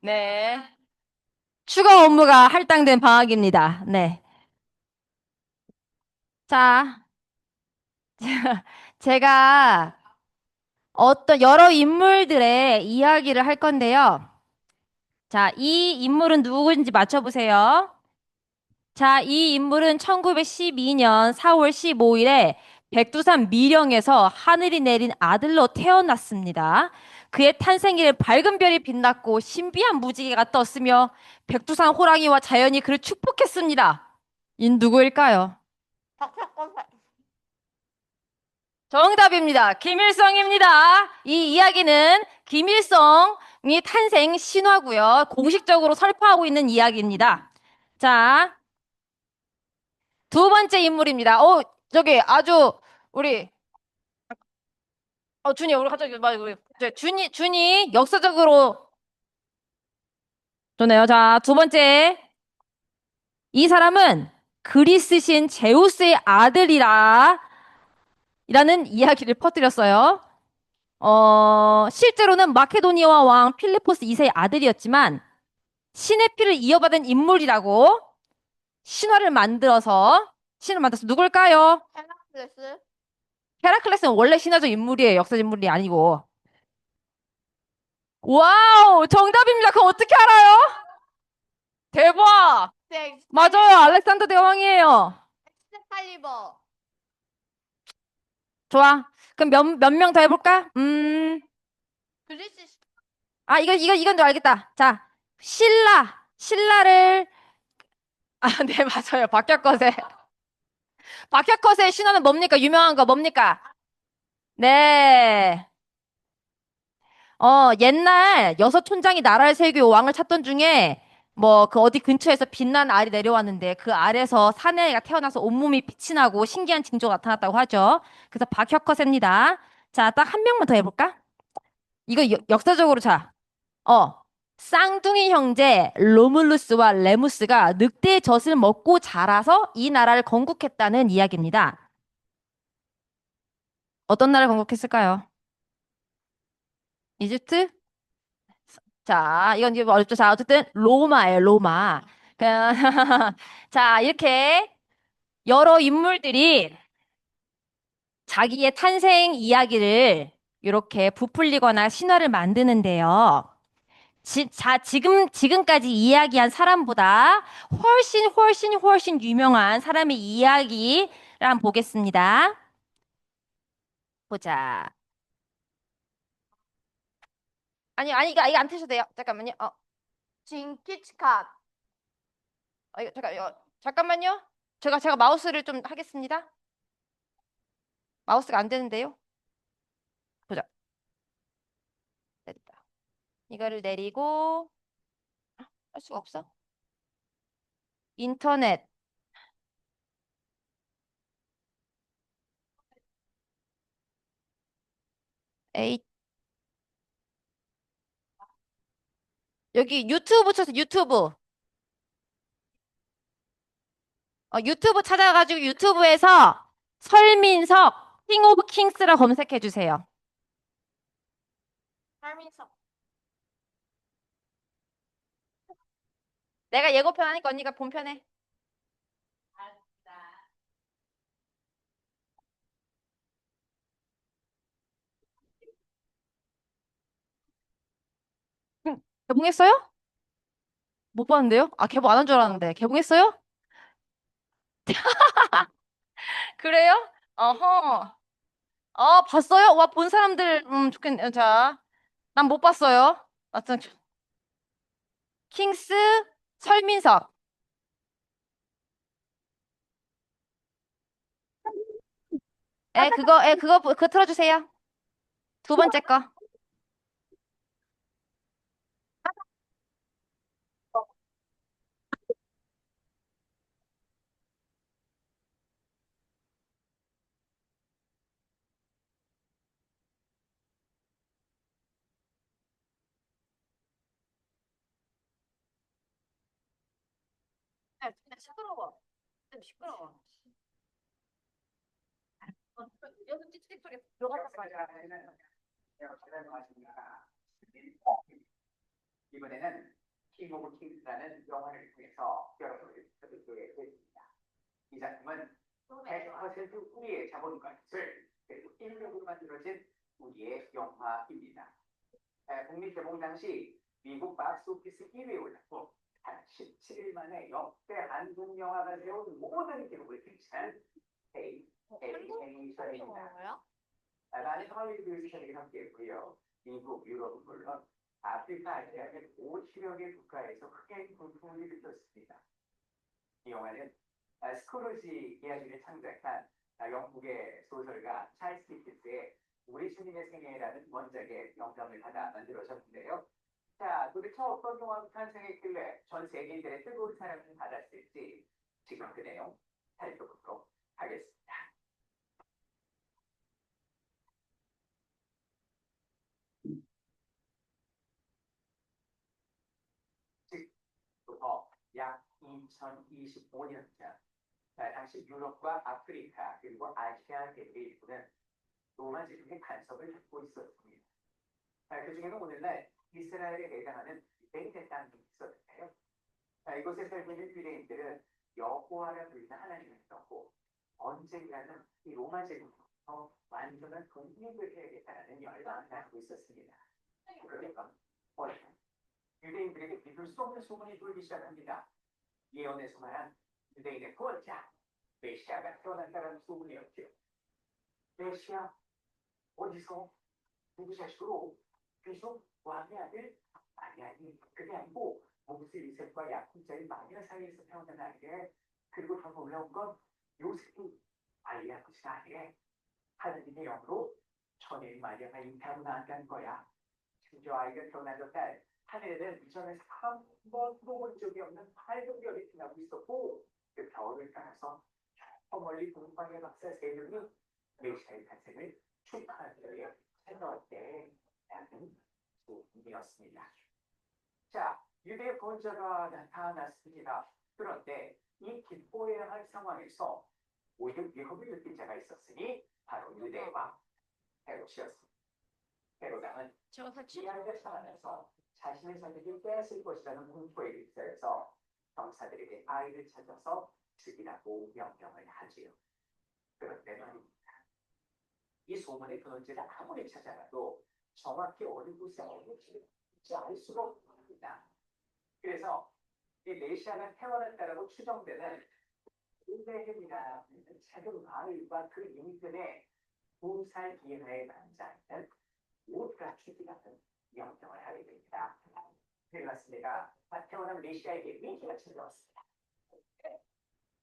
네. 추가 업무가 할당된 방학입니다. 네. 자, 제가 어떤 여러 인물들의 이야기를 할 건데요. 자, 이 인물은 누구인지 맞춰보세요. 자, 이 인물은 1912년 4월 15일에 백두산 미령에서 하늘이 내린 아들로 태어났습니다. 그의 탄생일에 밝은 별이 빛났고 신비한 무지개가 떴으며 백두산 호랑이와 자연이 그를 축복했습니다. 이 누구일까요? 정답입니다. 김일성입니다. 이 이야기는 김일성이 탄생 신화고요. 공식적으로 설파하고 있는 이야기입니다. 자, 두 번째 인물입니다. 저기 아주 우리 준이 우리 갑자기 우리 준이 역사적으로 좋네요. 자, 두 번째 이 사람은 그리스 신 제우스의 아들이라 라는 이야기를 퍼뜨렸어요. 실제로는 마케도니아 왕 필리포스 2세의 아들이었지만 신의 피를 이어받은 인물이라고 신을 만들어서 누굴까요? 헤라클레스? 헤라클레스는 원래 신화적 인물이에요. 역사 인물이 아니고. 와우, 정답입니다. 그거 어떻게 알아요? 대박! 네, 맞아요. 알렉산더 대왕이에요. 엑스칼리버. 좋아. 그럼 몇 명 더 해볼까? 그리스 이건 줄 알겠다. 자, 신라를, 네, 맞아요. 박혁컷의 신화는 뭡니까? 유명한 거 뭡니까? 네. 옛날 여섯 촌장이 나라를 세우고 왕을 찾던 중에 뭐 그 어디 근처에서 빛난 알이 내려왔는데 그 알에서 사내가 태어나서 온몸이 빛이 나고 신기한 징조가 나타났다고 하죠. 그래서 박혁거세입니다. 자, 딱 한 명만 더 해볼까? 이거 역사적으로 자, 어, 쌍둥이 형제 로물루스와 레무스가 늑대의 젖을 먹고 자라서 이 나라를 건국했다는 이야기입니다. 어떤 나라를 건국했을까요? 이집트? 자, 이건 이제 어렵죠. 자, 어쨌든 로마예요, 로마. 그- 자, 이렇게 여러 인물들이 자기의 탄생 이야기를 이렇게 부풀리거나 신화를 만드는데요. 지금까지 이야기한 사람보다 훨씬 유명한 사람의 이야기를 한번 보겠습니다. 보자. 아니, 이거 안 트셔도 돼요. 잠깐만요. 징키치칸. 잠깐만요. 제가 마우스를 좀 하겠습니다. 마우스가 안 되는데요. 보자. 됐다. 이거를 내리고, 할 수가 없어. 인터넷. 에이, 여기 유튜브 쳐서 유튜브. 유튜브 찾아가지고 유튜브에서 설민석, 킹 오브 킹스라 검색해 주세요. 할민석. 내가 예고편 하니까 언니가 본편해. 개봉했어요? 못 봤는데요? 개봉 안 한 줄 알았는데. 개봉했어요? 그래요? 어허. 봤어요? 와, 본 사람들, 좋겠네. 자, 난 못 봤어요. 하여튼, 킹스, 설민석. 그거 틀어주세요. 두 번째 거. 근데 시끄러워. 좀 시끄러워. 여기 찌찌 소리 들어갔단 말이야. 이번에는 킹 오브 킹스라는 영화를 통해서 여러분을 듣게 됐습니다. 이 작품은 100% 우리의 자본관을 그리고 인력으로 만들어진 우리의 영화입니다. 국립 개봉 당시 미국 박스오피스 1위에 올랐고 단 17일 만에 역대 한국 영화가 세운 모든 기록을 펼친 한국 애니메이션입니다. 영화요? 많은 할리우드 뮤지션들이 함께했고요. 미국, 유럽은 물론 아프리카, 아시아 등 50여 개 국가에서 크게 분풍을 일으켰습니다. 이 영화는 스크루지 이야기를 창작한 영국의 소설가 찰스 디킨스의 우리 주님의 생애라는 원작의 영감을 받아 만들어졌는데요. 자, 도대체 어떤 영화가 탄생했길래 전 세계인들의 뜨거운 사랑을 받았을지 지금 그 내용 살펴보도록 하겠습니다. 지금부터 약 2025년 전 당시 유럽과 아프리카 그리고 아시아 대륙의 일부는 로마 제국의 간섭을 받고 있었습니다. 그 중에는 오늘날 이스라엘에 해당하는 유대인의 땅이 있었는데요. 이곳에 살고 있는 유대인들은 여호와라 불리는 하나님을 믿었고 언젠가는 이 로마 제국부터 완전한 독립을 해야겠다는 열망을 가지고 있었습니다. 그러니까 유대인들에게 믿을 수 없는 소문이 돌기 시작합니다. 예언에서 말한 유대인의 구원자 메시아가 태어난다는 소문이었죠. 메시아 어디서 누구 자식으로 귀속 왕의 아들? 아니 그게 아니고 모세 요셉과 야곱자의 마녀 사이에서 태어난 아이래. 그리고 더 놀라운 건 요셉이 아이 아버지가 아니래. 하나님의 영으로 천혜의 마녀가 잉태하고 나왔다는 거야. 심지어 아이가 태어나던 하늘에는 이전에 한 번도 본 적이 없는 밝은 별이 빛나고 있었고 그 별을 따라서 저 멀리 동방의 박사 세 명이 메시아의 탄생을 축하하기 위해 찾아왔대라는 소문이었습니다. 자, 유대 구원자가 나타났습니다. 그런데 이 기뻐해야 할 상황에서 오히려 위협을 느낀 자가 있었으니 바로 유대와 헤롯이었습니다. 헤롯왕은 이 아이를 살아내서 자신의 자식을 빼앗을 것이라는 공포에 휩싸여서 병사들에게 아이를 찾아서 죽이라고 명령을 하지요. 그런데 말입니다. 이 소문의 근원지를 아무리 찾아가도 정확히 어느 곳에 어느 집인지 알 수가 없습니다. 그래서 이 메시아가 태어났다라고 추정되는 베들레헴이라는 작은 마을과 그 인근에 2살 이하의 남자아이는 모두가 죽이라는 명령을 하게 됩니다. 그렇습니다. 태어난 메시아에게 위기가 찾아왔습니다.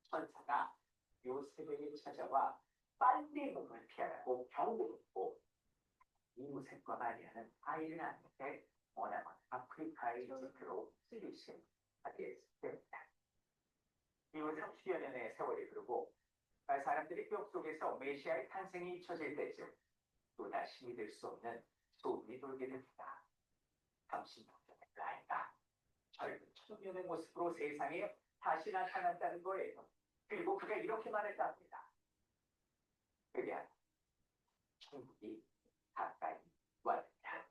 천사가 요셉에게 찾아와 빨리 몸을 피하라고 경고했고 이무색과 마리아는 아이를 낳는데 머나먼 아프리카의 이집트로 쓰리시하게 됩니다. 이후 30여 년의 세월이 흐르고 사람들이 뼈 속에서 메시아의 탄생이 잊혀질 때쯤 또다시 믿을 수 없는 소문이 돌게 됩니다. 30년 전에 그 아이가 젊은 청년의 모습으로 세상에 다시 나타났다는 거예요. 그리고 그가 이렇게 말했다 합니다. 그게 천국이 가까이 왔다.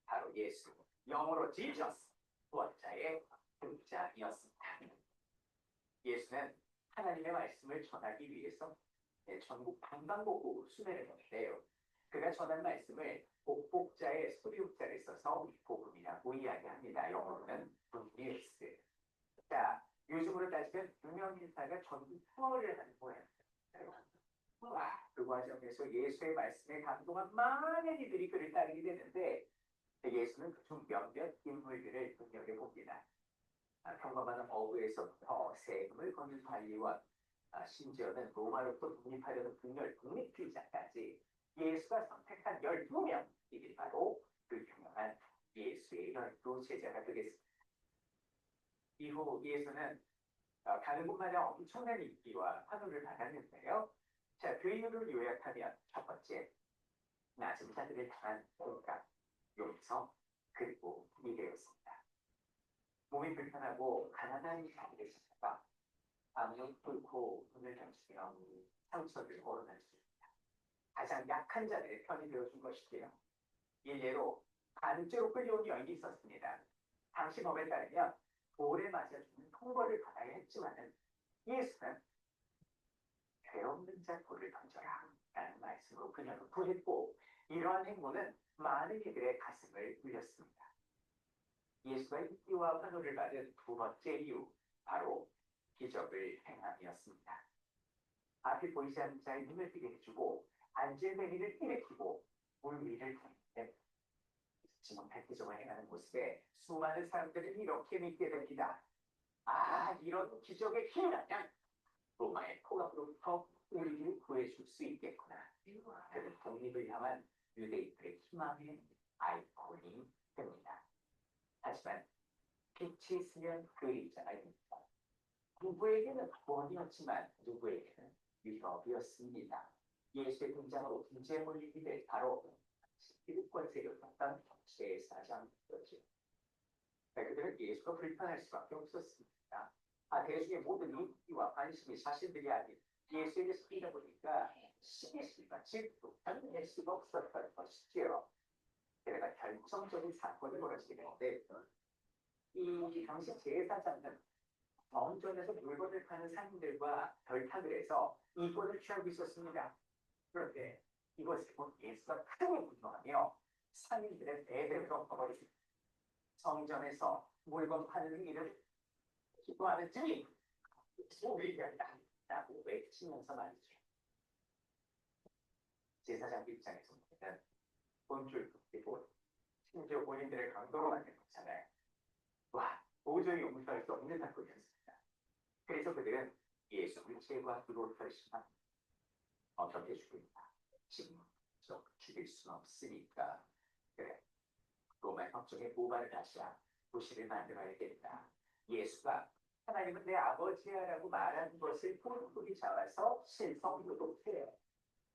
바로 예수, 영어로 지저스, 구원자의 등장이었습니다. 예수는 하나님의 말씀을 전하기 위해서 전국 방방곡곡으로 수매를 했는데요. 그가 전한 말씀을 복복자의 소리옥자를 써서 복음이라고 이야기합니다. 영어로는 굿뉴스. 자, 요즘으로 따지면 유명 인사가 전국 투어를 하는 모양이에요. 그 과정에서 예수의 말씀에 감동한 많은 이들이 그를 따르게 되는데 예수는 그중 몇몇 인물들을 눈여겨봅니다. 평범한 어부에서부터 세금을 걷는 관리원, 심지어는 로마로부터 독립하려는 독립주의자까지 예수가 선택한 12명, 이들이 바로 그 유명한 예수의 12제자가 되겠습니다. 이후 예수는 가는 곳마다 엄청난 인기와 환호를 받았는데요. 자, 그 이유를 요약하면 첫 번째, 낮은 자들을 향한 공감, 용서, 그리고 이해였습니다. 몸이 불편하고 가난한 자들을 찾아가 마음을 뚫고 눈을 감추며 상처를 오르날 수 있습니다. 가장 약한 자들의 편이 되어준 것이고요. 일례로 간죄로 끌려온 여인이 있었습니다. 당시 법에 따르면 돌에 맞아 죽는 통벌을 받아야 했지만은 예수는 죄 없는 자 돌을 던져라 라는 말씀으로 그녀를 구했고 이러한 행보는 많은 이들의 가슴을 울렸습니다. 예수가 인기와 환호를 받은 두 번째 이유 바로 기적을 행함이었습니다. 앞이 보이지 않는 자의 눈을 뜨게 해주고 앉은 뱅이를 일으키고 물 위를 걷는데 잊지 못할 기적을 행하는 모습에 수많은 사람들은 이렇게 믿게 됩니다. 아, 이런 기적의 힘이라면 로마의 포로로부터 우리를 구해줄 수 있겠구나. 그는 독립을 향한 유대인들의 희망의 아이콘이 됩니다. 하지만 빛이 있으면 그림자가 있습니다. 누구에게는 구원이었지만 누구에게는 위협이었습니다. 예수의 등장으로 문제에 몰린 이들 바로 기득권세를 갖던 제사장이었죠. 그들은 예수가 불편할 수밖에 없었습니다. 대중의 모든 인기와 관심이 자신들이 아닌 예수에게 쏠리다 보니까 시기심과 질투, 견딜 수가 없었던 것이지요. 게다가 결정적인 사건이 벌어지게 되는데 이 당시 제사장은 정전에서 물건을 파는 상인들과 결탁을 해서 이권을 취하고 있었습니다. 그런데 이것을 본 예수가 크게 분노하며 상인들의 배를 덮어버리고 성전에서 물건 파는 일을 기도하는 증인 소리가 나고 외치면서 말이죠. 제사장 입장에서는 돈줄 긋기고 심지어 본인들의 강도로 만든 것잖아요. 와, 도저히 용서할 수 없는 사건이었습니다. 그래서 그들은 예수를 죄와 두려울 결심한 어떻게 죽인다. 지금 죽일 수는 없으니까 그래. 로마의 법정에 모발을 다시야 도시를 만들어야겠다. 예수가 하나님은 내 아버지야라고 말하는 것을 뿔뿔이 잡아서 실성도독해요.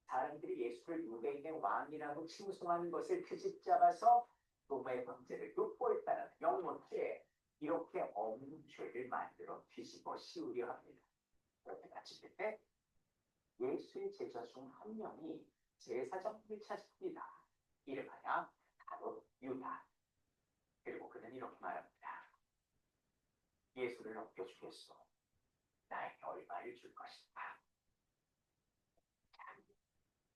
사람들이 예수를 유대인의 왕이라고 칭송하는 것을 트집 잡아서 로마의 범죄를 돋보였다는 영문죄 이렇게 없는 죄를 만들어 뒤집어 씌우려 합니다. 그렇게 마칠 때 예수의 제자 중 한 명이 제사장을 찾습니다. 이름하여 바로 유다. 그리고 그는 이렇게 말합니다. 예수를 넘겨주겠소. 나에게 얼마를 줄 것인가.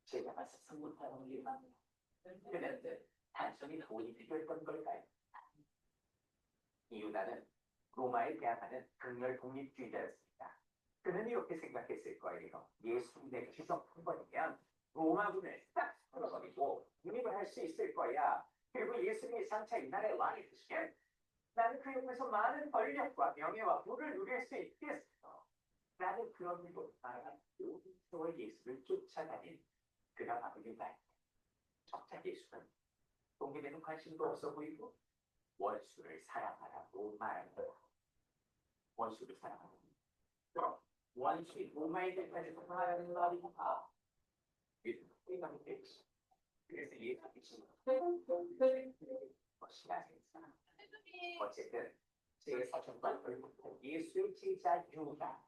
제가 가서 성문하는 일만 그런데 단순히 돈이 필요했던 걸까요? 이 유다는 로마에 대항하는 극렬 독립주의자였습니다. 그는 이렇게 생각했을 거예요. 예수님의 기적 한 번이면 로마군을 싹 풀어버리고 독립을 할 수 있을 거야. 그리고 예수님이 장차 이 나라의 왕이 되시면 나는 그 영에서 많은 권력과 명예와 부를 누릴 수 있겠어. 나는 그런 일로 나아가 예수를 쫓아다닌 그가 바로 유다입니다. 정작 예수는 독립에는 관심도 없어 보이고 원수를 사랑하라고 말합니다. 원수를 사랑하라고. 그럼 원수인 로마인들까지 사랑하라는 말이 다 예수님이 되겠죠. 그래서 예수님이 것이라 생각. 어쨌든 제사장과 결국 예수의 제자 유다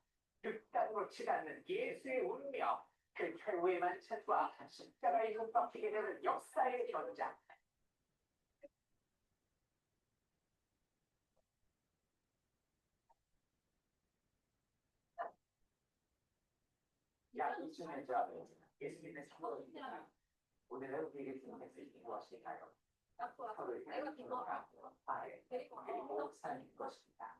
극단으로 치닫는 예수의 운명 그 최후의 만찬과 십자가 이름 덮이게 되는 역사의 전장. 약 2000년 전 예수님의 사도입니다. 오늘은 우리에게 주님의 무엇일까요? 서로에게 기도하고 아래 그리고 사는 것입니다.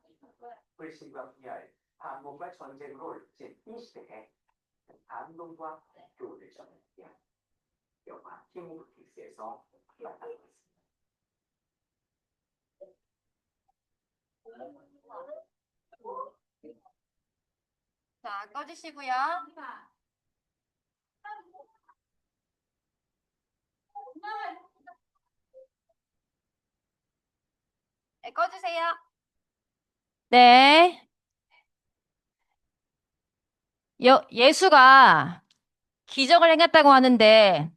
불신과 분열, 반목과 전쟁으로 얽힌 이 시대에 감동과 교훈을 전하는 영화 킹오브킥스에서 만나고 있습니다. 자, 꺼주시고요. 네, 꺼주세요. 네. 예수가 기적을 행했다고 하는데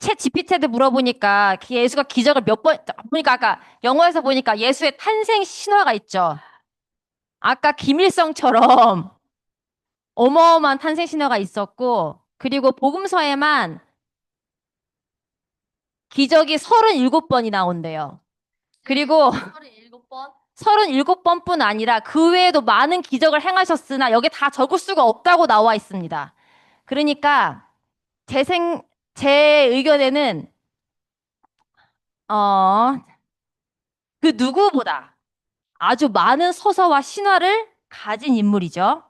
챗 GPT한테 물어보니까 예수가 기적을 몇 번, 보니까 아까 영어에서 보니까 예수의 탄생 신화가 있죠. 아까 김일성처럼 어마어마한 탄생 신화가 있었고, 그리고 복음서에만 기적이 37번이 나온대요. 그리고 37번? 37번뿐 아니라 그 외에도 많은 기적을 행하셨으나 여기 다 적을 수가 없다고 나와 있습니다. 그러니까 제 의견에는 그 누구보다 아주 많은 서사와 신화를 가진 인물이죠.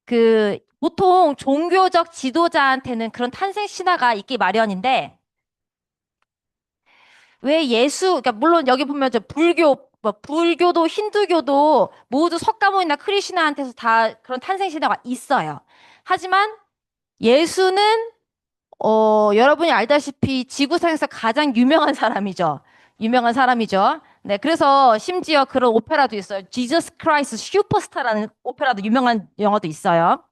그 보통 종교적 지도자한테는 그런 탄생 신화가 있기 마련인데 왜 그러니까 물론 여기 보면 저 불교도 힌두교도 모두 석가모니나 크리슈나한테서 다 그런 탄생 신화가 있어요. 하지만 예수는 여러분이 알다시피 지구상에서 가장 유명한 사람이죠. 유명한 사람이죠. 네, 그래서 심지어 그런 오페라도 있어요. 지저스 크라이스트 슈퍼스타라는 오페라도 유명한 영화도 있어요.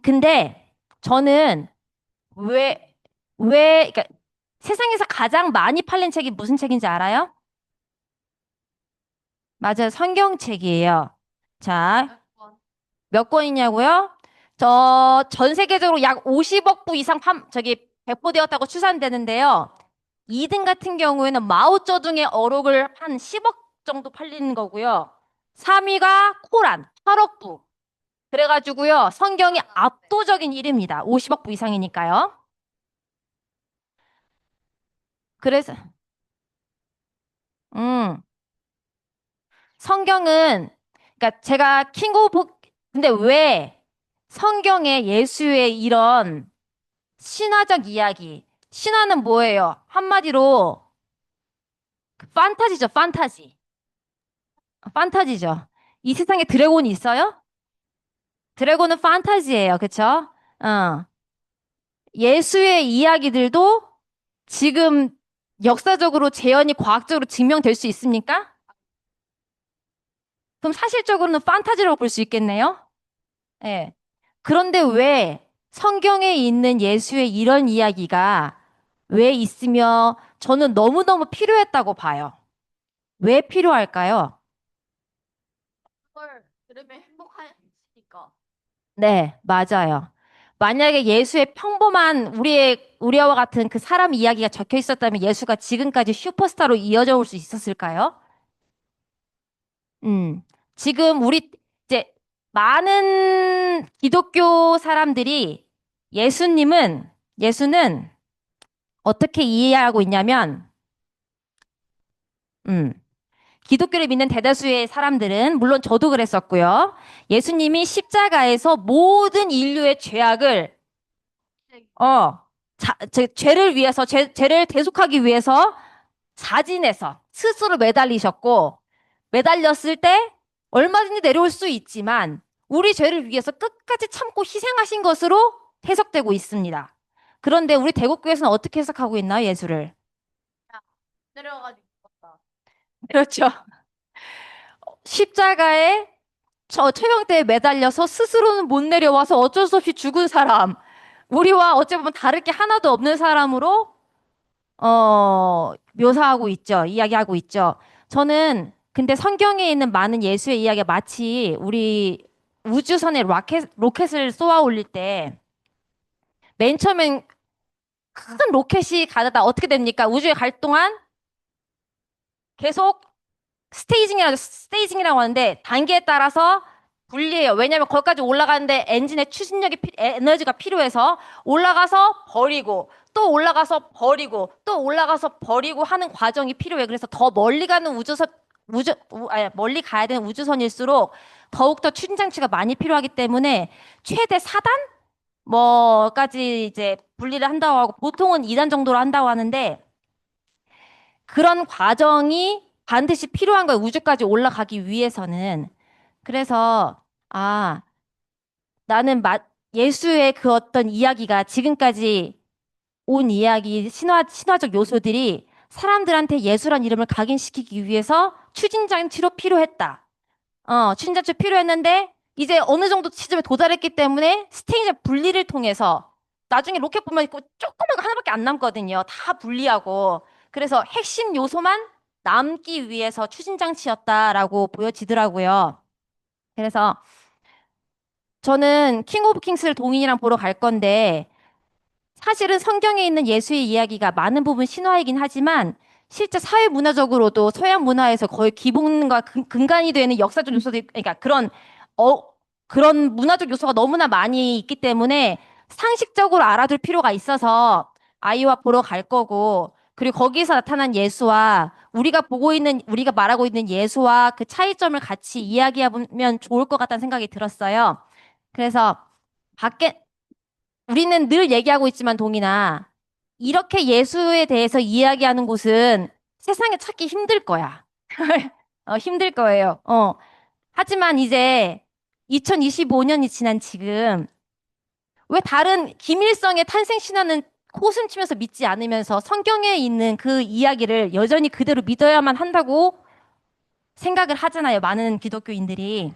근데 저는 그러니까 세상에서 가장 많이 팔린 책이 무슨 책인지 알아요? 맞아요. 성경책이에요. 자, 몇 번? 몇 권이냐고요? 저 전 세계적으로 약 50억 부 이상 배포되었다고 추산되는데요. 2등 같은 경우에는 마오쩌둥의 어록을 한 10억 정도 팔리는 거고요. 3위가 코란 8억 부. 그래가지고요. 성경이 압도적인 1위입니다. 50억 부 이상이니까요. 그래서 음, 성경은 그러니까 제가 근데 왜 성경에 예수의 이런 신화적 이야기, 신화는 뭐예요? 한마디로 판타지죠, 판타지. 판타지죠. 이 세상에 드래곤이 있어요? 드래곤은 판타지예요, 그쵸? 어. 예수의 이야기들도 지금 역사적으로 재현이 과학적으로 증명될 수 있습니까? 그럼 사실적으로는 판타지라고 볼 수 있겠네요? 예. 그런데 왜 성경에 있는 예수의 이런 이야기가 왜 있으며 저는 너무너무 필요했다고 봐요. 왜 필요할까요? 그걸 들으면 행복하니까. 네, 맞아요. 만약에 예수의 평범한 우리와 같은 그 사람 이야기가 적혀 있었다면 예수가 지금까지 슈퍼스타로 이어져 올 수 있었을까요? 음, 지금 이제 많은 기독교 사람들이 예수는 어떻게 이해하고 있냐면, 음, 기독교를 믿는 대다수의 사람들은, 물론 저도 그랬었고요. 예수님이 십자가에서 모든 인류의 죄악을, 죄를 위해서, 죄를 대속하기 위해서 자진해서 스스로 매달리셨고, 매달렸을 때 얼마든지 내려올 수 있지만, 우리 죄를 위해서 끝까지 참고 희생하신 것으로 해석되고 있습니다. 그런데 우리 대국교에서는 어떻게 해석하고 있나요, 예수를? 내려가지고 죽었다. 그렇죠. 십자가에 처형대에 매달려서 스스로는 못 내려와서 어쩔 수 없이 죽은 사람. 우리와 어찌 보면 다를 게 하나도 없는 사람으로 묘사하고 있죠. 이야기하고 있죠. 저는 근데 성경에 있는 많은 예수의 이야기가 마치 우리 우주선에 로켓을 쏘아 올릴 때 맨 처음엔 큰 로켓이 가다가 어떻게 됩니까? 우주에 갈 동안 계속 스테이징이라고 하는데 단계에 따라서 분리해요. 왜냐하면 거기까지 올라가는데 엔진의 에너지가 필요해서 올라가서 버리고 또 올라가서 버리고 또 올라가서 버리고 하는 과정이 필요해요. 그래서 더 멀리 가는 멀리 가야 되는 우주선일수록 더욱더 추진 장치가 많이 필요하기 때문에 최대 4단 뭐까지 이제 분리를 한다고 하고 보통은 2단 정도로 한다고 하는데 그런 과정이 반드시 필요한 거예요. 우주까지 올라가기 위해서는. 그래서, 나는 예수의 그 어떤 이야기가 지금까지 온 이야기, 신화적 요소들이 사람들한테 예수란 이름을 각인시키기 위해서 추진장치로 필요했다. 추진장치로 필요했는데, 이제 어느 정도 지점에 도달했기 때문에 스테이지 분리를 통해서 나중에 로켓 보면 조그만 거 하나밖에 안 남거든요. 다 분리하고. 그래서 핵심 요소만 남기 위해서 추진장치였다라고 보여지더라고요. 그래서 저는 킹 오브 킹스를 동인이랑 보러 갈 건데, 사실은 성경에 있는 예수의 이야기가 많은 부분 신화이긴 하지만 실제 사회 문화적으로도 서양 문화에서 거의 기본과 근간이 되는 역사적 요소들이 그러니까 어 그런 문화적 요소가 너무나 많이 있기 때문에 상식적으로 알아둘 필요가 있어서 아이와 보러 갈 거고 그리고 거기서 나타난 예수와 우리가 말하고 있는 예수와 그 차이점을 같이 이야기해보면 좋을 것 같다는 생각이 들었어요. 그래서 밖에 우리는 늘 얘기하고 있지만 동이나 이렇게 예수에 대해서 이야기하는 곳은 세상에 찾기 힘들 거야. 힘들 거예요. 하지만 이제 2025년이 지난 지금 왜 다른 김일성의 탄생 신화는 코웃음 치면서 믿지 않으면서 성경에 있는 그 이야기를 여전히 그대로 믿어야만 한다고 생각을 하잖아요. 많은 기독교인들이.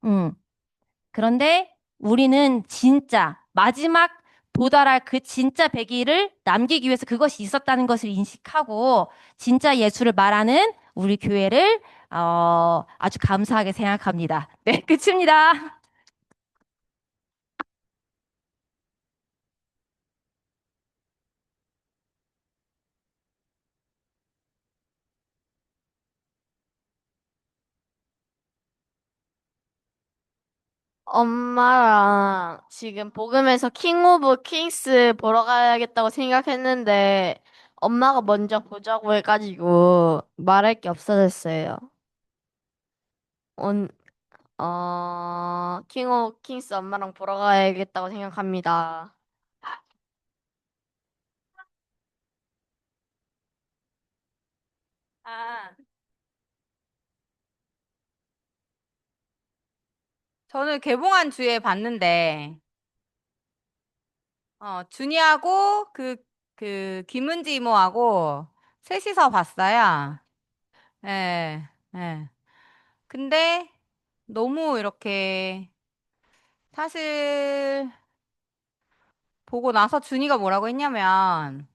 음. 그런데 우리는 진짜 마지막 도달할 그 진짜 100일을 남기기 위해서 그것이 있었다는 것을 인식하고 진짜 예수를 말하는 우리 교회를 아주 감사하게 생각합니다. 네, 끝입니다. 엄마랑 지금 복음에서 킹 오브 킹스 보러 가야겠다고 생각했는데 엄마가 먼저 보자고 해가지고 말할 게 없어졌어요. 온, 킹 오브 킹스 엄마랑 보러 가야겠다고 생각합니다. 아, 저는 개봉한 주에 봤는데, 준이하고 김은지 이모하고 셋이서 봤어요. 예, 예. 근데 너무 이렇게, 사실 보고 나서 준이가 뭐라고 했냐면,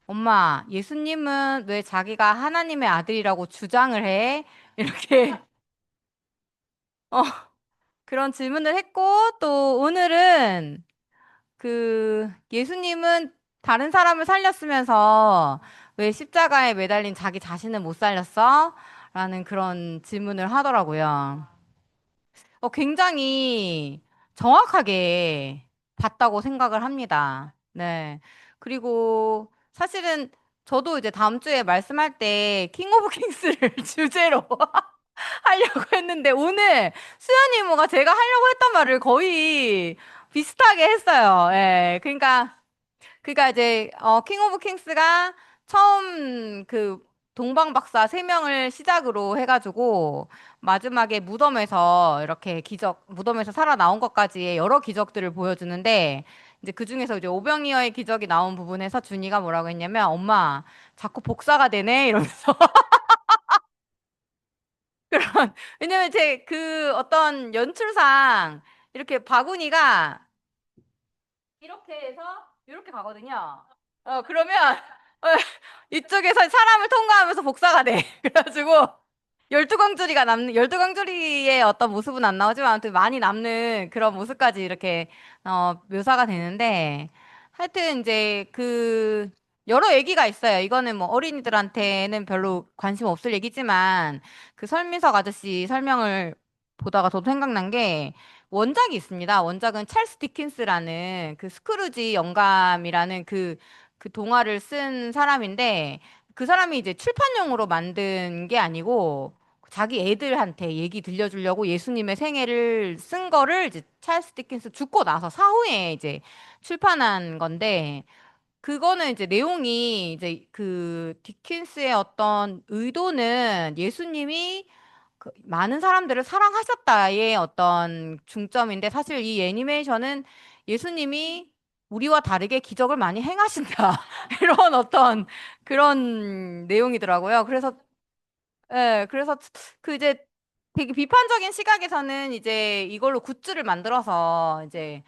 엄마, 예수님은 왜 자기가 하나님의 아들이라고 주장을 해? 이렇게, 어, 그런 질문을 했고, 또 오늘은 예수님은 다른 사람을 살렸으면서 왜 십자가에 매달린 자기 자신을 못 살렸어? 라는 그런 질문을 하더라고요. 굉장히 정확하게 봤다고 생각을 합니다. 네. 그리고 사실은 저도 이제 다음 주에 말씀할 때 킹 오브 킹스를 주제로 하려고 했는데 오늘 수연 이모가 제가 하려고 했던 말을 거의 비슷하게 했어요. 예. 그러니까 이제 킹 오브 킹스가 처음 동방 박사 세 명을 시작으로 해가지고 마지막에 무덤에서 이렇게 무덤에서 살아나온 것까지의 여러 기적들을 보여주는데 이제 그 중에서 이제 오병이어의 기적이 나온 부분에서 준이가 뭐라고 했냐면 엄마 자꾸 복사가 되네 이러면서 왜냐면 제 어떤 연출상 이렇게 바구니가 이렇게 해서 이렇게 가거든요. 그러면 어, 이쪽에서 사람을 통과하면서 복사가 돼. 그래가지고 열두 광주리의 어떤 모습은 안 나오지만 아무튼 많이 남는 그런 모습까지 이렇게 묘사가 되는데 하여튼 이제 여러 얘기가 있어요. 이거는 뭐 어린이들한테는 별로 관심 없을 얘기지만 그 설민석 아저씨 설명을 보다가 저도 생각난 게 원작이 있습니다. 원작은 찰스 디킨스라는 그 스크루지 영감이라는 그 동화를 쓴 사람인데 그 사람이 이제 출판용으로 만든 게 아니고 자기 애들한테 얘기 들려주려고 예수님의 생애를 쓴 거를 이제 찰스 디킨스 죽고 나서 사후에 이제 출판한 건데 그거는 이제 내용이 이제 디킨스의 어떤 의도는 예수님이 많은 사람들을 사랑하셨다의 어떤 중점인데 사실 이 애니메이션은 예수님이 우리와 다르게 기적을 많이 행하신다. 이런 어떤 그런 내용이더라고요. 그래서 이제 되게 비판적인 시각에서는 이제 이걸로 굿즈를 만들어서 이제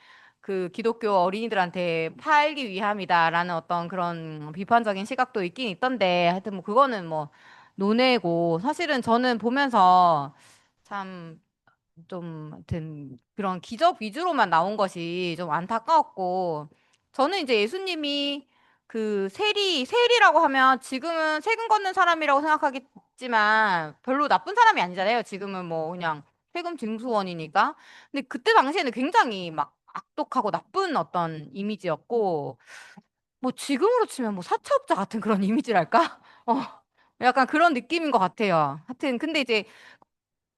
기독교 어린이들한테 팔기 위함이다라는 어떤 그런 비판적인 시각도 있긴 있던데 하여튼 뭐 그거는 뭐 논외고 사실은 저는 보면서 참 좀 하여튼 그런 기적 위주로만 나온 것이 좀 안타까웠고 저는 이제 예수님이 그 세리라고 하면 지금은 세금 걷는 사람이라고 생각하겠지만 별로 나쁜 사람이 아니잖아요. 지금은 뭐 그냥 세금 징수원이니까. 근데 그때 당시에는 굉장히 막 악독하고 나쁜 어떤 이미지였고 뭐 지금으로 치면 뭐 사채업자 같은 그런 이미지랄까? 약간 그런 느낌인 것 같아요. 하여튼 근데 이제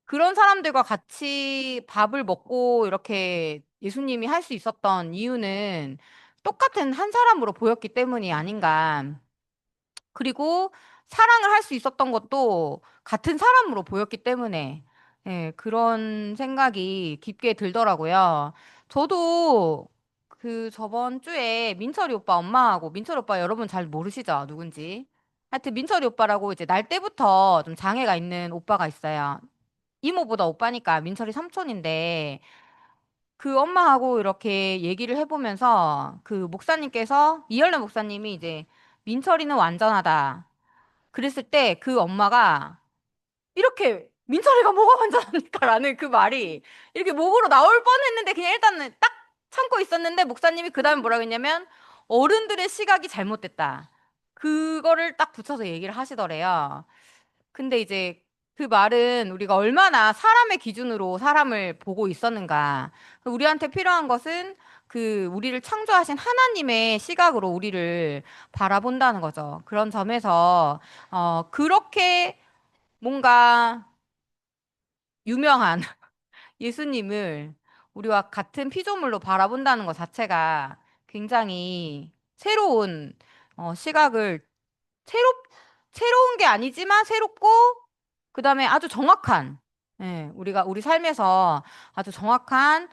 그런 사람들과 같이 밥을 먹고 이렇게 예수님이 할 수 있었던 이유는 똑같은 한 사람으로 보였기 때문이 아닌가. 그리고 사랑을 할 수 있었던 것도 같은 사람으로 보였기 때문에 예, 그런 생각이 깊게 들더라고요. 저도 그 저번 주에 민철이 오빠 엄마하고 민철이 오빠 여러분 잘 모르시죠? 누군지. 하여튼 민철이 오빠라고 이제 날 때부터 좀 장애가 있는 오빠가 있어요. 이모보다 오빠니까 민철이 삼촌인데 그 엄마하고 이렇게 얘기를 해보면서 그 목사님께서 이열래 목사님이 이제 민철이는 완전하다. 그랬을 때 그 엄마가 이렇게 민철이가 뭐가 완전합니까라는 그 말이 이렇게 목으로 나올 뻔했는데 그냥 일단은 딱 참고 있었는데 목사님이 그 다음에 뭐라고 했냐면 어른들의 시각이 잘못됐다. 그거를 딱 붙여서 얘기를 하시더래요. 근데 이제 그 말은 우리가 얼마나 사람의 기준으로 사람을 보고 있었는가. 우리한테 필요한 것은 그 우리를 창조하신 하나님의 시각으로 우리를 바라본다는 거죠. 그런 점에서 그렇게 뭔가 유명한 예수님을 우리와 같은 피조물로 바라본다는 것 자체가 굉장히 새로운 시각을 새롭 새로운 게 아니지만 새롭고 그다음에 아주 정확한 예, 우리가 우리 삶에서 아주 정확한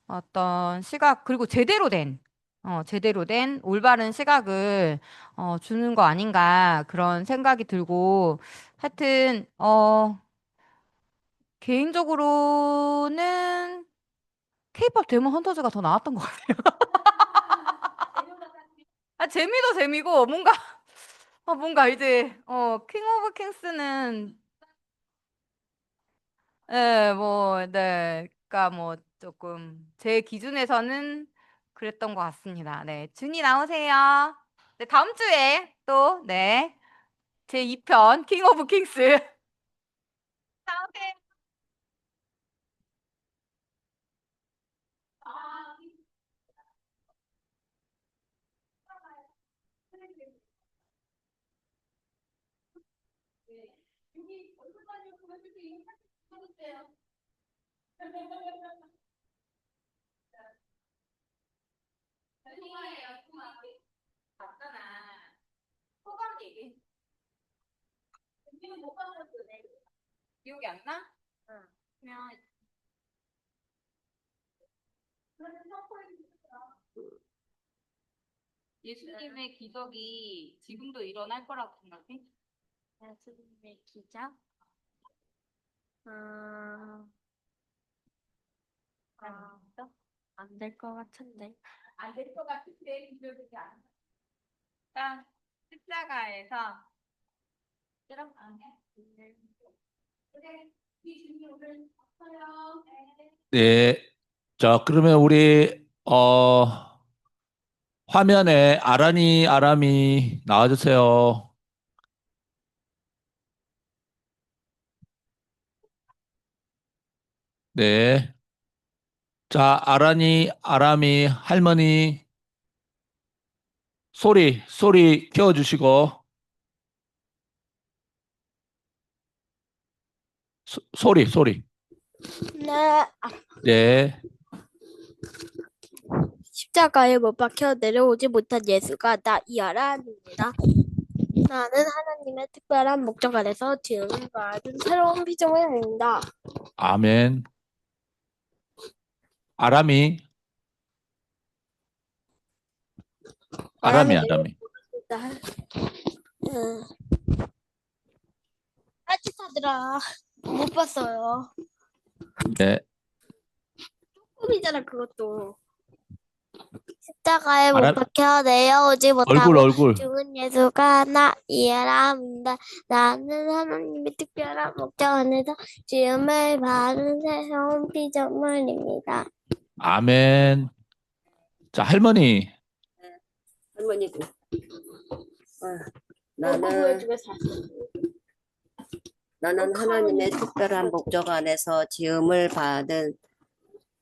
어떤 시각 그리고 제대로 된 올바른 시각을 주는 거 아닌가 그런 생각이 들고 하여튼 개인적으로는 케이팝 데몬 헌터즈가 더 나았던 것 같아요. 아, 재미도 재미고 뭔가 이제 킹 오브 킹스는 예, 뭐, 네. 그러니까 뭐 조금 제 기준에서는 그랬던 것 같습니다. 네. 준이 나오세요. 네, 다음 주에 또, 네. 제 2편 킹 오브 킹스 나오세요. 맞잖아. 소감 얘기. 기억이 안 나? 응. 그러면 예수님의 기적이 지금도 일어날 거라고 생각해? 예수님의 기적? 음, 안될 것 같은데. 안 될 것 같은데 기적이 안 나. 십자가에서 그럼 안 해. 그래. 이 주님 오늘 봤어요. 네. 자, 그러면 우리, 화면에 아란이, 아람이 나와주세요. 네. 자, 아란이, 아람이, 할머니, 소리 키워주시고, 소리. 네, 네. 십자가에 못 박혀 내려오지 못한 예수가 나 이하란입니다. 나는 하나님의 특별한 목적 아래서 지음을 받은 새로운 피조물입니다. 아멘. 아람이, 아람이 아람이. 내려옵니다. 아치사들아 못 봤어요. 네. 꿈이잖아 그것도. 십자가에 못 말한 박혀 내려오지 얼굴 못하고 얼굴. 죽은 예수가 나이라 합니다. 나는 하나님의 특별한 목적 안에서 지음을 받은 새로운 피조물입니다. 아멘. 자, 할머니. 할머니도. 나는 하나님의 특별한 목적 안에서 지음을 받은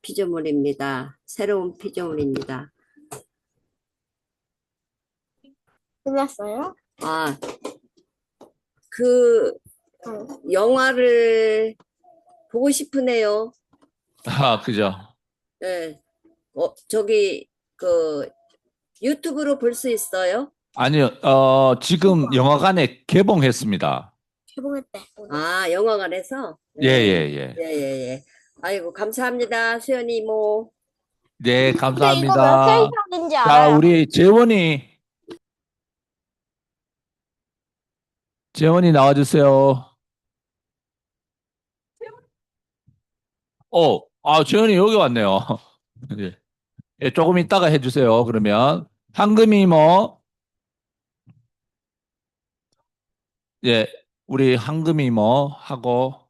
피조물입니다. 새로운 피조물입니다. 끝났어요? 아, 그 영화를 보고 싶으네요. 아, 그죠. 네. 저기 그 유튜브로 볼 수 있어요? 아니요, 지금 영화관에 개봉했습니다. 개봉했대. 아, 영화관에서? 예, 예, 예. 예, 예, 예. 아이고, 감사합니다, 수연이 이모. 네, 근데 이거 몇 감사합니다. 페이지인지 자, 알아요? 우리 재원이 나와주세요. 재원이 여기 왔네요. 예. 예, 조금 이따가 해주세요. 그러면 황금이 뭐, 예, 우리 황금이 뭐 하고,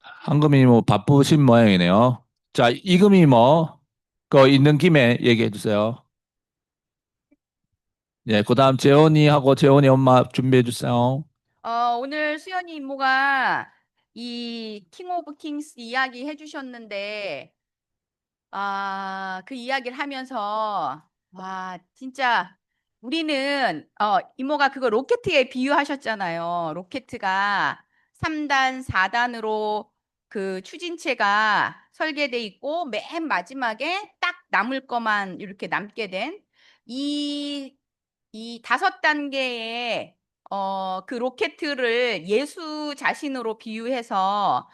황금이 뭐 바쁘신 모양이네요. 자, 이금이 뭐, 그 있는 김에 얘기해 주세요. 예, 그다음 재원이하고 재원이 엄마 준비해 주세요. 오늘 수연이 이모가 이 킹 오브 킹스 이야기 해주셨는데, 그 이야기를 하면서, 와, 진짜 우리는, 이모가 그거 로켓에 비유하셨잖아요. 로켓가 3단, 4단으로 그 추진체가 설계돼 있고, 맨 마지막에 딱 남을 것만 이렇게 남게 된 이, 이 5단계의 그 로켓을 예수 자신으로 비유해서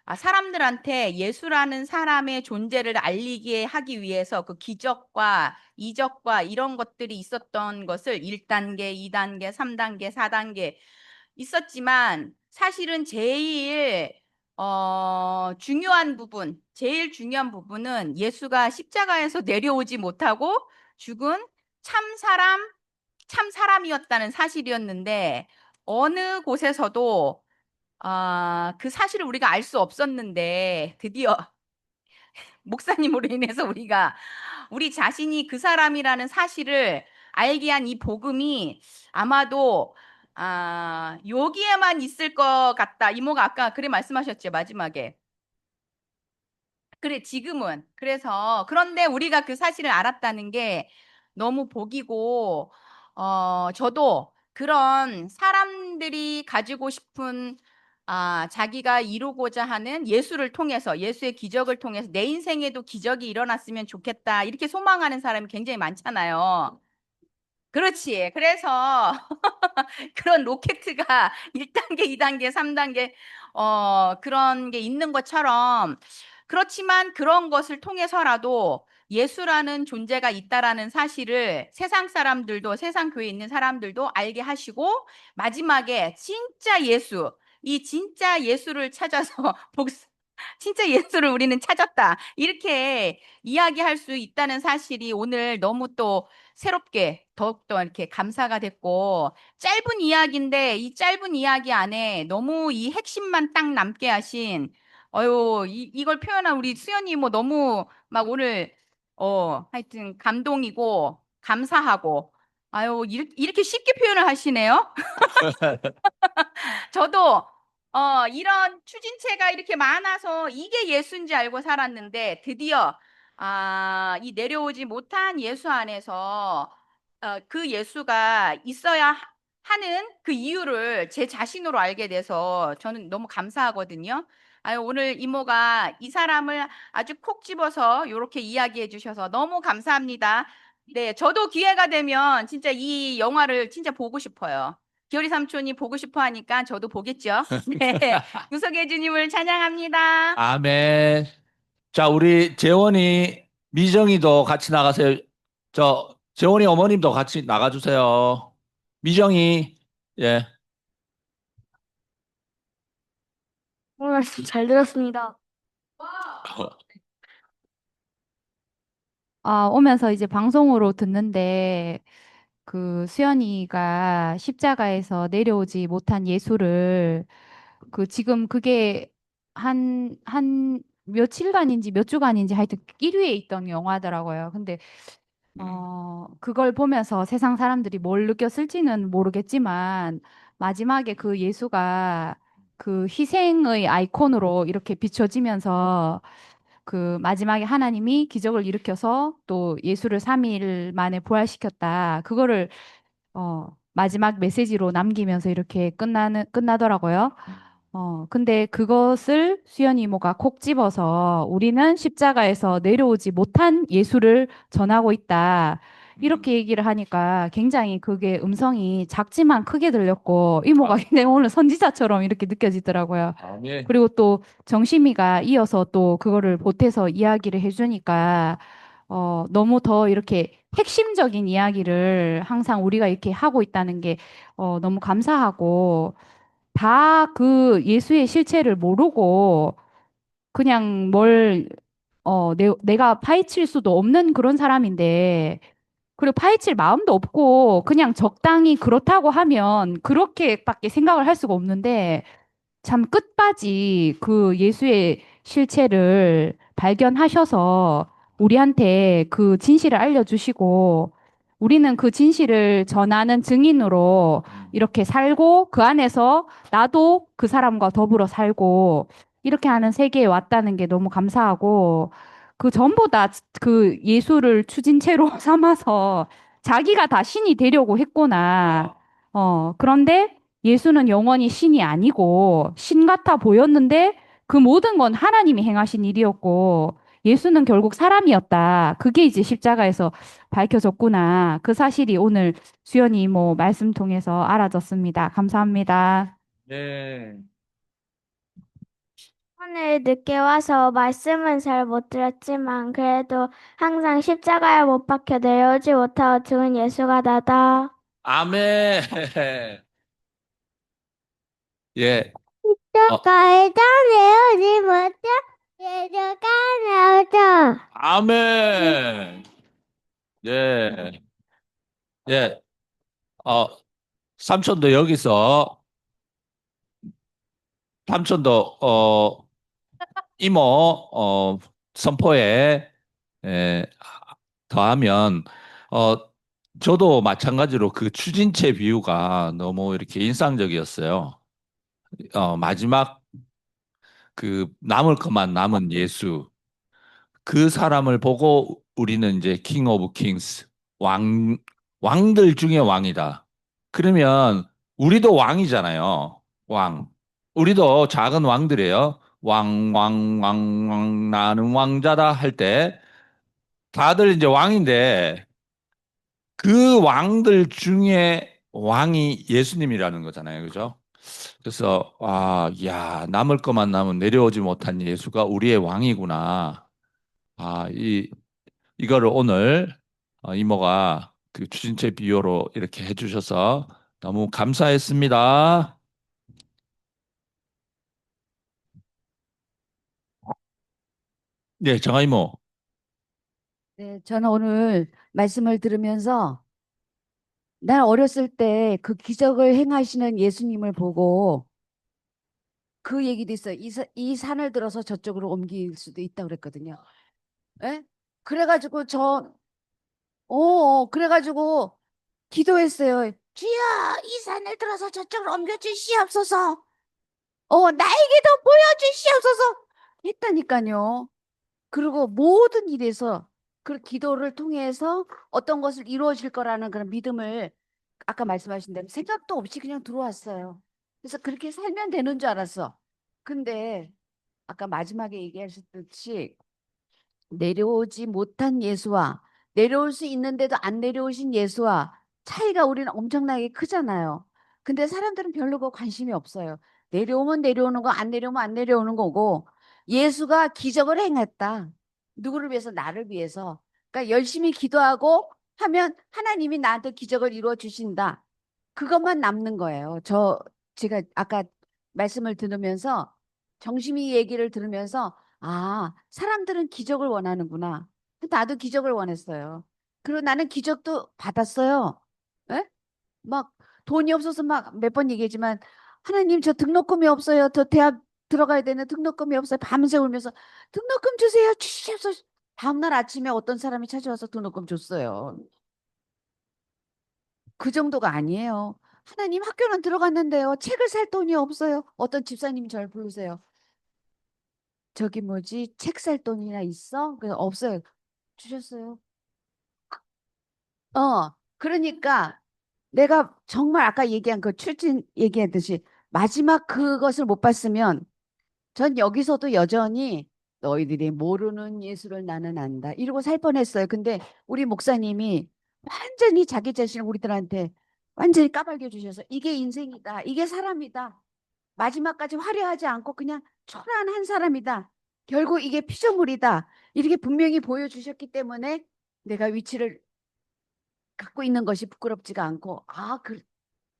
사람들한테 예수라는 사람의 존재를 알리게 하기 위해서 그 기적과 이적과 이런 것들이 있었던 것을 1단계, 2단계, 3단계, 4단계 있었지만 사실은 제일 중요한 부분은 예수가 십자가에서 내려오지 못하고 죽은 참 사람, 참 사람이었다는 사실이었는데 어느 곳에서도 그 사실을 우리가 알 수 없었는데 드디어 목사님으로 인해서 우리 자신이 그 사람이라는 사실을 알게 한 이 복음이 아마도 여기에만 있을 것 같다. 이모가 아까 그래 말씀하셨죠, 마지막에. 그래, 지금은. 그런데 우리가 그 사실을 알았다는 게 너무 복이고, 저도 그런 사람들이 가지고 싶은, 자기가 이루고자 하는 예수를 통해서, 예수의 기적을 통해서 내 인생에도 기적이 일어났으면 좋겠다. 이렇게 소망하는 사람이 굉장히 많잖아요. 그렇지. 그래서 그런 로켓가 1단계, 2단계, 3단계 그런 게 있는 것처럼 그렇지만 그런 것을 통해서라도 예수라는 존재가 있다라는 사실을 세상 사람들도 세상 교회에 있는 사람들도 알게 하시고 마지막에 이 진짜 예수를 찾아서 진짜 예수를 우리는 찾았다. 이렇게 이야기할 수 있다는 사실이 오늘 너무 또 새롭게 더욱더 이렇게 감사가 됐고 짧은 이야기인데 이 짧은 이야기 안에 너무 이 핵심만 딱 남게 하신 이걸 표현한 우리 수연이 뭐 너무 막 오늘 하여튼 감동이고 감사하고 이렇게 쉽게 표현을 하시네요. 저도 이런 추진체가 이렇게 많아서 이게 예수인지 알고 살았는데 드디어 이 내려오지 못한 예수 안에서 그 예수가 있어야 하는 그 이유를 제 자신으로 알게 돼서 저는 너무 감사하거든요. 오늘 이모가 이 사람을 아주 콕 집어서 이렇게 이야기해 주셔서 너무 감사합니다. 네, 저도 기회가 되면 진짜 이 영화를 진짜 보고 싶어요. 기어리 삼촌이 보고 싶어 하니까 저도 보겠죠. 네. 구속의 주님을 찬양합니다. 아멘. 자, 우리 재원이, 미정이도 같이 나가세요. 재원이 어머님도 같이 나가주세요. 미정이, 예. 말씀 잘 들었습니다. 오면서 이제 방송으로 듣는데 그 수연이가 십자가에서 내려오지 못한 예수를 그 지금 그게 한 며칠간인지 몇 주간인지 하여튼 1위에 있던 영화더라고요. 근데 그걸 보면서 세상 사람들이 뭘 느꼈을지는 모르겠지만 마지막에 그 예수가 그 희생의 아이콘으로 이렇게 비춰지면서 그 마지막에 하나님이 기적을 일으켜서 또 예수를 3일 만에 부활시켰다. 그거를 마지막 메시지로 남기면서 이렇게 끝나더라고요. 근데 그것을 수연 이모가 콕 집어서 우리는 십자가에서 내려오지 못한 예수를 전하고 있다. 이렇게 얘기를 하니까 굉장히 그게 음성이 작지만 크게 들렸고 이모가 굉장히 오늘 선지자처럼 이렇게 느껴지더라고요. 아멘. 그리고 또 정심이가 이어서 또 그거를 보태서 이야기를 해주니까 너무 더 이렇게 핵심적인 이야기를 항상 우리가 이렇게 하고 있다는 게 너무 감사하고 다 그 예수의 실체를 모르고 그냥 내가 파헤칠 수도 없는 그런 사람인데 그리고 파헤칠 마음도 없고 그냥 적당히 그렇다고 하면 그렇게밖에 생각을 할 수가 없는데 참 끝까지 그 예수의 실체를 발견하셔서 우리한테 그 진실을 알려주시고 우리는 그 진실을 전하는 증인으로 이렇게 살고 그 안에서 나도 그 사람과 더불어 살고 이렇게 하는 세계에 왔다는 게 너무 감사하고 그 전보다 그 예수를 추진체로 삼아서 자기가 다 신이 되려고 했구나. 그런데 예수는 영원히 신이 아니고 신 같아 보였는데 그 모든 건 하나님이 행하신 일이었고 예수는 결국 사람이었다. 그게 이제 십자가에서 밝혀졌구나. 그 사실이 오늘 수연이 이모 말씀 통해서 알아졌습니다. 감사합니다. 네. 오늘 늦게 와서 말씀은 잘 못 들었지만 그래도 항상 십자가에 못 박혀 내려오지 못하고 죽은 예수가 나다. 아멘. 예. 십자가에다 내려오지 못해 예수가 나오다. 아멘. 예. 예. 삼촌도 여기서 삼촌도 이모 선포에 에, 더하면 어 저도 마찬가지로 그 추진체 비유가 너무 이렇게 인상적이었어요. 마지막 그 남을 것만 남은 예수 그 사람을 보고 우리는 이제 킹 오브 킹스 왕들 중에 왕이다. 그러면 우리도 왕이잖아요. 왕. 우리도 작은 왕들이에요. 왕, 나는 왕자다 할 때 다들 이제 왕인데 그 왕들 중에 왕이 예수님이라는 거잖아요. 그죠? 그래서 야, 남을 것만 남은 내려오지 못한 예수가 우리의 왕이구나. 이거를 오늘 이모가 그 추진체 비유로 이렇게 해주셔서 너무 감사했습니다. 네, 정아 이모. 네, 저는 오늘 말씀을 들으면서 난 어렸을 때 그 기적을 행하시는 예수님을 보고 그 얘기도 있어요. 이 산을 들어서 저쪽으로 옮길 수도 있다고 그랬거든요. 예? 그래가지고 그래가지고 기도했어요. 주여, 이 산을 들어서 저쪽으로 옮겨주시옵소서. 나에게도 보여주시옵소서. 했다니까요. 그리고 모든 일에서 그 기도를 통해서 어떤 것을 이루어질 거라는 그런 믿음을 아까 말씀하신 대로 생각도 없이 그냥 들어왔어요. 그래서 그렇게 살면 되는 줄 알았어. 근데 아까 마지막에 얘기하셨듯이 내려오지 못한 예수와 내려올 수 있는데도 안 내려오신 예수와 차이가 우리는 엄청나게 크잖아요. 근데 사람들은 별로 그 관심이 없어요. 내려오면 내려오는 거, 안 내려오면 안 내려오는 거고 예수가 기적을 행했다. 누구를 위해서? 나를 위해서. 그러니까 열심히 기도하고 하면 하나님이 나한테 기적을 이루어 주신다. 그것만 남는 거예요. 제가 아까 말씀을 들으면서 정심이 얘기를 들으면서 아, 사람들은 기적을 원하는구나. 나도 기적을 원했어요. 그리고 나는 기적도 받았어요. 예? 막 돈이 없어서 막 몇 번 얘기했지만 하나님 저 등록금이 없어요. 저 대학 들어가야 되는 등록금이 없어요. 밤새 울면서 등록금 주세요. 주시옵소서. 다음날 아침에 어떤 사람이 찾아와서 등록금 줬어요. 그 정도가 아니에요. 하나님 학교는 들어갔는데요. 책을 살 돈이 없어요. 어떤 집사님이 저를 부르세요. 저기 뭐지? 책 살 돈이나 있어? 그래서 없어요. 주셨어요. 그러니까 내가 정말 아까 얘기한 그 출진 얘기했듯이 마지막 그것을 못 봤으면 전 여기서도 여전히 너희들이 모르는 예수를 나는 안다. 이러고 살 뻔했어요. 근데 우리 목사님이 완전히 자기 자신을 우리들한테 완전히 까발겨 주셔서 이게 인생이다. 이게 사람이다. 마지막까지 화려하지 않고 그냥 초라한 한 사람이다. 결국 이게 피조물이다. 이렇게 분명히 보여주셨기 때문에 내가 위치를 갖고 있는 것이 부끄럽지가 않고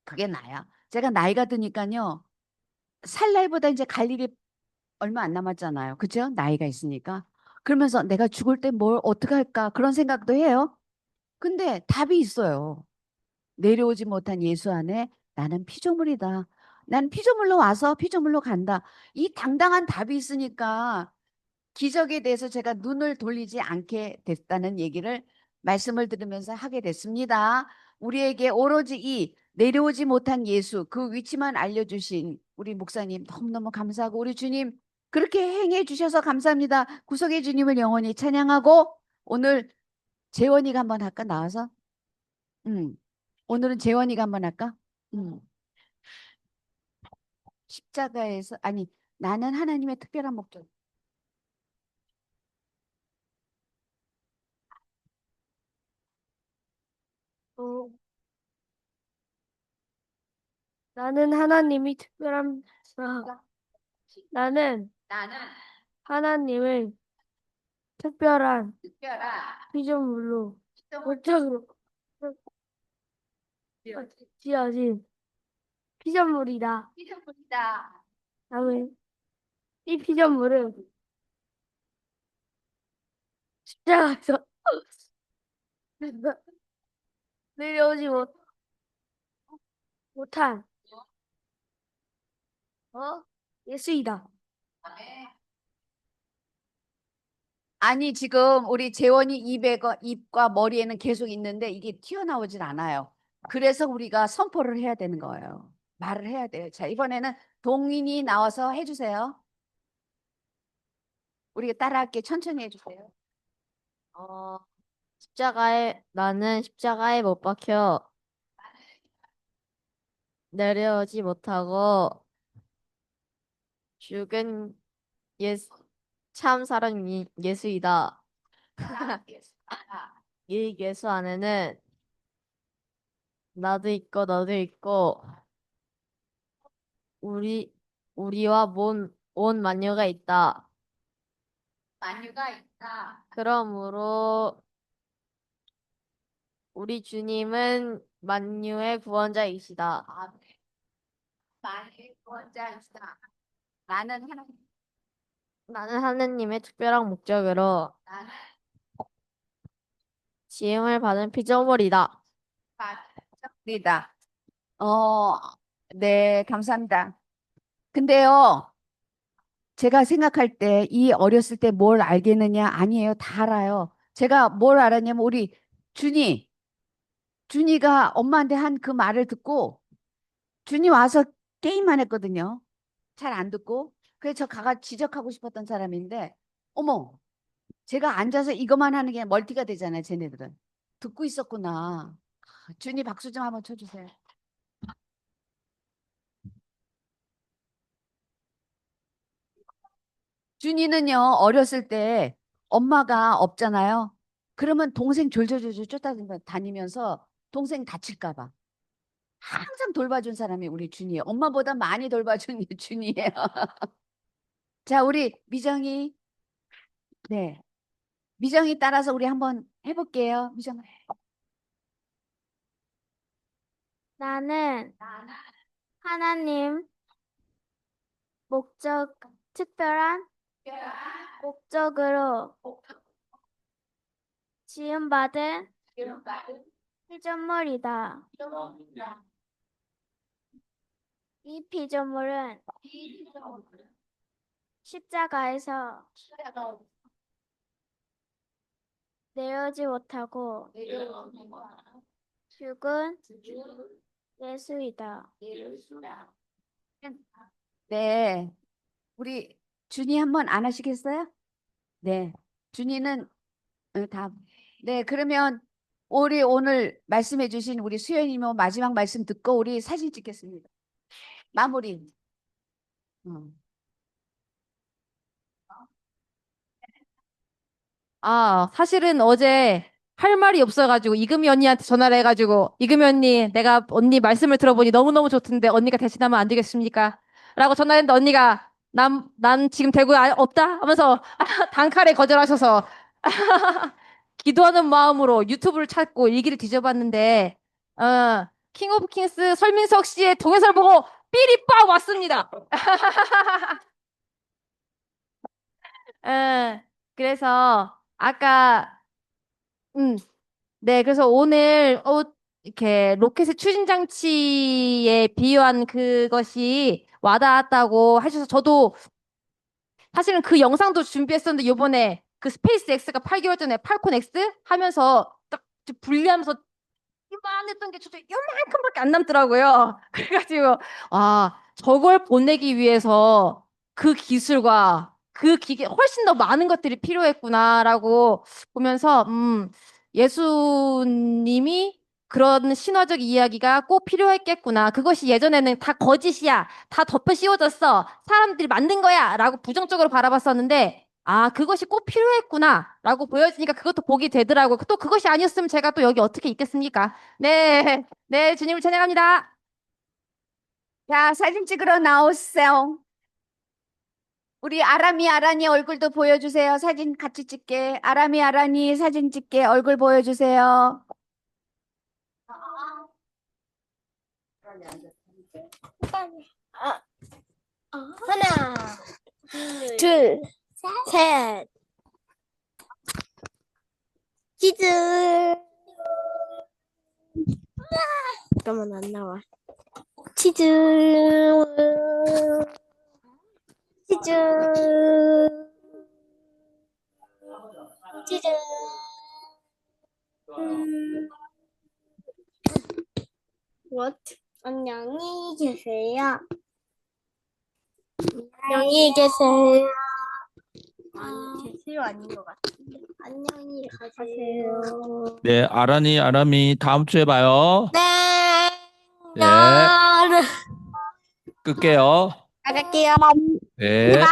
그게 나야. 제가 나이가 드니까요. 살 날보다 이제 갈 일이 얼마 안 남았잖아요. 그죠? 나이가 있으니까. 그러면서 내가 죽을 때 뭘 어떻게 할까 그런 생각도 해요. 근데 답이 있어요. 내려오지 못한 예수 안에 나는 피조물이다. 난 피조물로 와서 피조물로 간다. 이 당당한 답이 있으니까 기적에 대해서 제가 눈을 돌리지 않게 됐다는 얘기를 말씀을 들으면서 하게 됐습니다. 우리에게 오로지 이 내려오지 못한 예수 그 위치만 알려주신 우리 목사님 너무너무 감사하고 우리 주님 그렇게 행해 주셔서 감사합니다. 구속의 주님을 영원히 찬양하고 오늘 재원이가 한번 할까 나와서 오늘은 재원이가 한번 할까? 십자가에서 아니 나는 하나님의 특별한 목적 어, 나는 하나님이 특별한, 나는 하나님을 특별한 피조물로, 목적으로 지어진 피조물이다. 다음에 이 피조물은 십자가에서 내려오지 못한 예수이다. 아니 지금 우리 재원이 입과 머리에는 계속 있는데 이게 튀어나오질 않아요. 그래서 우리가 선포를 해야 되는 거예요. 말을 해야 돼요. 자, 이번에는 동인이 나와서 해주세요. 우리가 따라할게 천천히 해주세요. 어, 나는 십자가에 못 박혀 내려오지 못하고 죽은 예수, 참 사람 예수이다. 이 예수 안에는 나도 있고 너도 있고 우리 우리와 온 만유가 있다. 그러므로 우리 주님은 만유의 구원자이시다. 나는 하나님 나는 하느님의 특별한 목적으로 지음을 받은 피조물이다. 이다. 네, 감사합니다. 근데요, 제가 생각할 때 이 어렸을 때 뭘 알겠느냐? 아니에요. 다 알아요. 제가 뭘 알았냐면 우리 준이가 엄마한테 한 그 말을 듣고 준이 와서 게임만 했거든요. 잘 안 듣고. 그래서 저 가가 지적하고 싶었던 사람인데 어머, 제가 앉아서 이것만 하는 게 멀티가 되잖아요. 쟤네들은. 듣고 있었구나. 준이 박수 좀 한번 쳐주세요. 준이는요, 어렸을 때 엄마가 없잖아요. 그러면 동생 졸졸졸졸 쫓아다니면서 동생 다칠까 봐. 항상 돌봐준 사람이 우리 준이에요. 엄마보다 많이 돌봐준 게 준이에요. 자, 우리 미정이. 네. 미정이 따라서 우리 한번 해볼게요. 미정. 나는 하나님 목적 특별한 목적으로 지음받은 피조물이다. 이 피조물은 십자가에서 내려오지 못하고 죽은 예수이다. 네. 우리 준이 한번 안 하시겠어요? 네. 준이는 다음. 네, 그러면 우리 오늘 말씀해 주신 우리 수연이 뭐 마지막 말씀 듣고 우리 사진 찍겠습니다. 마무리. 사실은 어제 할 말이 없어가지고 이금희 언니한테 전화를 해가지고 이금희 언니 내가 언니 말씀을 들어보니 너무너무 좋던데 언니가 대신하면 안 되겠습니까? 라고 전화했는데 언니가 난 지금 대구에 없다 하면서 단칼에 거절하셔서 기도하는 마음으로 유튜브를 찾고 일기를 뒤져봤는데 킹 오브 킹스 설민석 씨의 동영상을 보고 삘이 빡 왔습니다. 그래서 아까 네, 그래서 오늘 이렇게 로켓의 추진 장치에 비유한 그것이 와닿았다고 하셔서 저도 사실은 그 영상도 준비했었는데 요번에 그 스페이스 X가 8개월 전에 팔콘 X 하면서 딱 분리하면서 이만했던 게 저도 요만큼밖에 안 남더라고요. 그래가지고 저걸 보내기 위해서 그 기술과 그 기계 훨씬 더 많은 것들이 필요했구나라고 보면서 예수님이 그런 신화적 이야기가 꼭 필요했겠구나. 그것이 예전에는 다 거짓이야. 다 덮여 씌워졌어. 사람들이 만든 거야. 라고 부정적으로 바라봤었는데 그것이 꼭 필요했구나. 라고 보여지니까 그것도 복이 되더라고요. 또 그것이 아니었으면 제가 또 여기 어떻게 있겠습니까? 네, 네, 주님을 찬양합니다. 자, 사진 찍으러 나오세요. 우리 아란이 얼굴도 보여주세요. 사진 같이 찍게. 아란이 사진 찍게. 얼굴 보여주세요. 하나, 둘, 셋. 치즈. 잠깐만 안 나와. 치즈. 치즈. 치즈. What? 안녕히 계세요. 안녕히 계세요. 계세요 아닌 것 같은데. 안녕히 가세요. 네, 아람이 다음 주에 봐요. 네. 네. 끌게요. 갈게요. 네.